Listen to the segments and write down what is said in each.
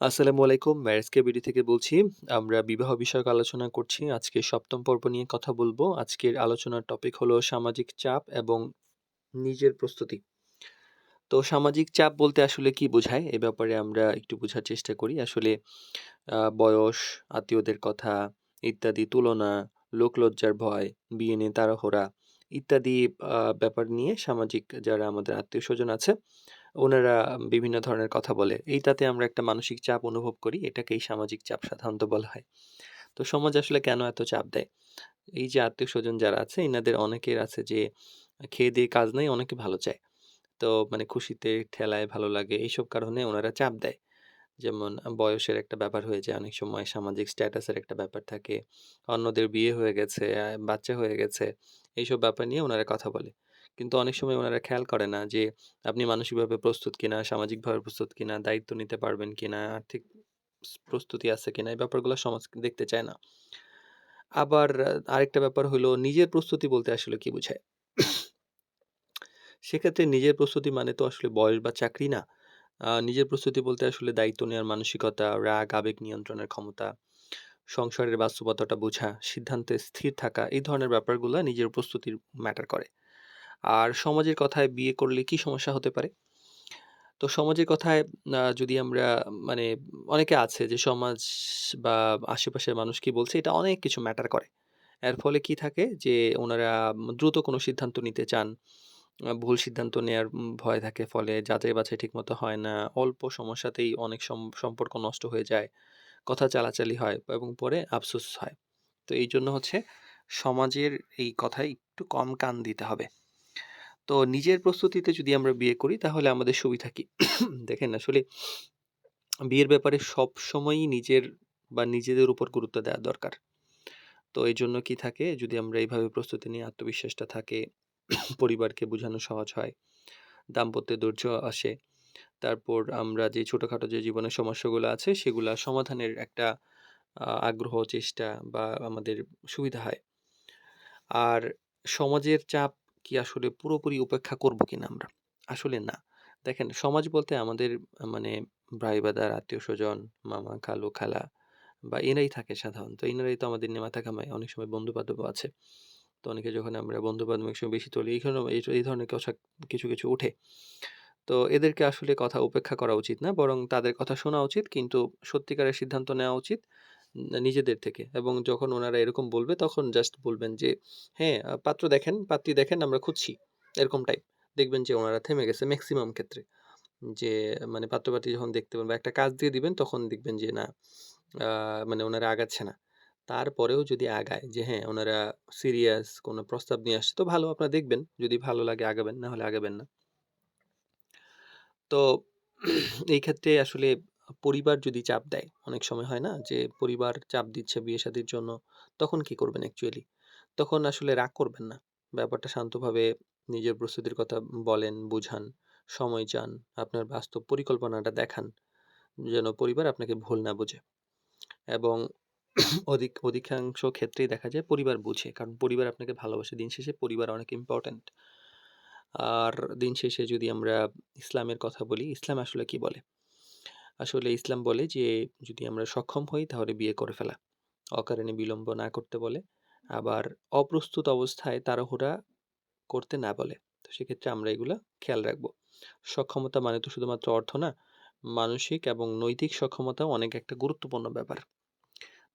আসসালামু আলাইকুম। ম্যারেজ কে বিডি থেকে বলছি। আমরা বিবাহ বিষয়ক আলোচনা করছি। আজকে ৭ম পর্ব নিয়ে কথা বলব। আজকের আলোচনার টপিক হলো সামাজিক চাপ এবং নিজের প্রস্তুতি। তো সামাজিক চাপ বলতে আসলে কি বোঝায়? এ ব্যাপারে আমরা একটু বোঝার চেষ্টা করি। আসলে বয়স, আত্মীয়দের কথা ইত্যাদি তুলনা, লোকলজ্জার ভয়, বিয়ে নিয়ে তাড়াহুড়া ইত্যাদি ব্যাপার নিয়ে সামাজিক যারা আমাদের আত্মীয়স্বজন আছে ওনারা বিভিন্ন ধরনের কথা বলে। এইটাতে আমরা একটা মানসিক চাপ অনুভব করি। এটাকেই সামাজিক চাপ সাধারণত বলা হয়। তো সমাজ আসলে কেন এত চাপ দেয়? এই যে আত্মীয়স্বজন যারা আছে এনাদের অনেকের আছে যে খেয়ে দিয়ে কাজ নাই, অনেকে ভালো চায়। তো মানে খুশিতে ঠেলায় ভালো লাগে এইসব কারণে ওনারা চাপ দেয়। যেমন বয়সের একটা ব্যাপার হয়ে যায় অনেক সময়, সামাজিক স্ট্যাটাসের একটা ব্যাপার থাকে। অন্যদের বিয়ে হয়ে গেছে, বাচ্চা হয়ে গেছে। এইসব ব্যাপার নিয়ে উনারা কথা বলে। কিন্তু অনেক সময় উনারা খেয়াল করে না যে আপনি মানসিকভাবে প্রস্তুত কিনা, সামাজিকভাবে প্রস্তুত কিনা, দায়িত্ব নিতে পারবেন কিনা, আর্থিক প্রস্তুতি আছে কিনা, এই ব্যাপারগুলো সমাজ দেখতে চায় না। আবার আরেকটা ব্যাপার হলো নিজের প্রস্তুতি বলতে আসলে কি বোঝায়? সেক্ষেত্রে নিজের প্রস্তুতি মানে তো আসলে বয়স বা চাকরি না। নিজের প্রস্তুতি বলতে আসলে দায়িত্ব নেওয়ার মানসিকতা, রাগ, আবেগ নিয়ন্ত্রণের ক্ষমতা, সংসারের বাস্তবতাটা বোঝা, সিদ্ধান্তে স্থির থাকা, এই ধরনের ব্যাপারগুলা নিজের প্রস্তুতির ম্যাটার করে। আর সমাজের কথায় বিয়ে করলে কি সমস্যা হতে পারে? তো সমাজের কথায় যদি আমরা মানে অনেকে আছে যে সমাজ বা আশেপাশের মানুষ কি বলছে এটা অনেক কিছু ম্যাটার করে। এর ফলে কি থাকে যে ওনারা দ্রুত কোনো সিদ্ধান্ত নিতে চান। ভুল সিদ্ধান্ত নেয়ার ভয় থাকে, ফলে যাচাই-বাছাই ঠিকমতো হয় না। অল্প সমস্যাতেই অনেক সম্পর্ক নষ্ট হয়ে যায়। কথা চালাচালি হয় এবং পরে আফসোস হয়। তো এইজন্য হচ্ছে সমাজের এই কথায় একটু কম কান দিতে হবে। তো নিজের প্রস্তুতিতে যদি আমরা বিয়ে করি তাহলে আমাদের সুবিধা কি? দেখেন আসলে বিয়ের ব্যাপারে সবসময়ই নিজের বা নিজেদের উপর গুরুত্ব দেওয়া দরকার। তো এইজন্য কি থাকে, যদি আমরা এইভাবে প্রস্তুতি নিই, আত্মবিশ্বাসটা থাকে, পরিবারকে বোঝানো সহজ হয়, দাম্পত্যে ধৈর্য আসে। তারপর আমরা যে ছোটখাটো যে জীবনের সমস্যাগুলো আছে সেগুলা সমাধানের একটা আগ্রহ, চেষ্টা বা আমাদের সুবিধা হয়। আর সমাজের চাপ কি আসলে পুরোপুরি উপেক্ষা করব কিনা আমরা? আসলে না। দেখেন সমাজ বলতে আমাদের মানে ভাই-ব্রাদার, আত্মীয়স্বজন, মামা, খালু, খালা বা এরাই থাকে সাধারণত। এনারাই তো আমাদের নিয়ে মাথা ঘামায়। অনেক সময় বন্ধু-বান্ধবও আছে। তো অনেকে যখন আমরা বন্ধু-বান্ধব একসঙ্গে বেশি তুলি, এইখানেও এই ধরনের কিছু উঠে। তো এদেরকে আসলে কথা উপেক্ষা করা উচিত না। বরং তাদের কথা শোনা উচিত। কিন্তু সত্যিকারের সিদ্ধান্ত নেওয়া উচিত নিজেদের থেকে। এবং যখন ওনারা এরকম বলবে তখন জাস্ট বলবেন যে, "হ্যাঁ, পাত্র দেখেন, পাত্রী দেখেন আমরা খুঁজছি।" এরকম টাইপ। দেখবেন যে ওনারা থেমে গেছে মেক্সিমাম ক্ষেত্রে। যে মানে পাত্র-পাত্রী যখন দেখতে পাবেন বা একটা কাজ দিয়ে দিবেন তখন দেখবেন যে না, আ মানে ওনারা আগাচ্ছে না। তারপরেও যদি আগায় যে হ্যাঁ, ওনারা সিরিয়াস কোনো প্রস্তাব নিয়ে আসছে তো ভালো, আপনারা দেখবেন। যদি ভালো লাগে আগাবেন, না হলে আগাবেন না। তো এই ক্ষেত্রে আসলে পরিবার যদি চাপ দেয়, অনেক সময় হয় না যে পরিবার চাপ দিচ্ছে বিয়ে-শাদির জন্য, তখন কি করবেন অ্যাকচুয়ালি? তখন আসলে রাগ করবেন না। ব্যাপারটা শান্তভাবে নিজের প্রস্তুতির কথা বলেন, বুঝান, সময় চান, আপনার বাস্তব পরিকল্পনাটা দেখান, যেন পরিবার আপনাকে ভুল না বোঝে। এবং অধিকাংশ ক্ষেত্রেই দেখা যায় পরিবার বুঝে। কারণ পরিবার আপনাকে ভালোবাসে। দিন শেষে পরিবার অনেক ইম্পোর্টেন্ট। আর দিন শেষে যদি আমরা ইসলামের কথা বলি, ইসলাম আসলে কি বলে? আসলে ইসলাম বলে যে যদি আমরা সক্ষম হই তাহলে বিয়ে করে ফেলা। অকারণে বিলম্ব না করতে বলে। আবার অপ্রস্তুত অবস্থায় তাড়াহুড়া করতে না বলে। তো সেক্ষেত্রে আমরা এগুলা খেয়াল রাখবো। সক্ষমতা মানে তো শুধুমাত্র অর্থ না, মানসিক এবং নৈতিক সক্ষমতাও অনেক একটা গুরুত্বপূর্ণ ব্যাপার।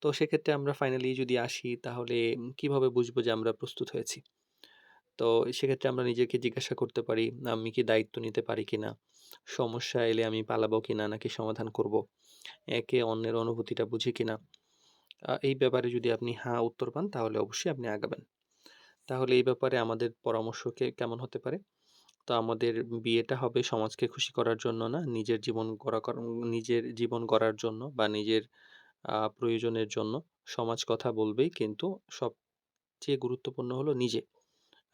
তো সেক্ষেত্রে আমরা ফাইনালি যদি আসি তাহলে কিভাবে বুঝবো যে আমরা প্রস্তুত হয়েছি? তো সেক্ষেত্রে আমরা নিজেকে জিজ্ঞাসা করতে পারি, আমি কি দায়িত্ব নিতে পারি কিনা? সমস্যা এলে আমি পালাবো কিনা নাকি সমাধান করব? একে অন্যের অনুভূতিটা বুঝি কিনা? এই ব্যাপারে যদি আপনি হ্যাঁ উত্তর পান তাহলে অবশ্যই আপনি আগাবেন। তাহলে এই ব্যাপারে আমাদের পরামর্শ কেমন হতে পারে? তো আমাদের বিয়েটা হবে সমাজকে খুশি করার জন্য না, নিজের জীবন গড়ার জন্য বা নিজের প্রয়োজনের জন্য। সমাজ কথা বলবেই, কিন্তু সবচেয়ে গুরুত্বপূর্ণ হলো নিজে।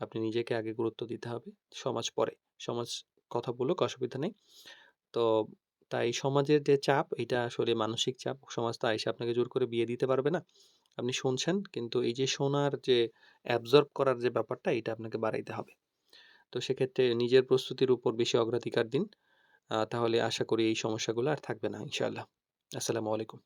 আপনি নিজেকে আগে গুরুত্ব দিতে হবে, সমাজ পরে। সমাজ কথা বলুক, অসুবিধা নেই। তো তাই সমাজের যে চাপ, এটা আসলে মানসিক চাপ। সমাজ তো আইসা আপনাকে জোর করে বিয়ে দিতে পারবে না। আপনি শুনছেন, কিন্তু এই যে শোনার যে অ্যাবজর্ব করার যে ব্যাপারটা, এটা আপনাকে বাড়াইতে হবে। তো সেক্ষেত্রে নিজের প্রস্তুতির উপর বেশি অগ্রাধিকার দিন। তাহলে আশা করি এই সমস্যাগুলো আর থাকবে না ইনশাআল্লাহ। আসসালামু আলাইকুম।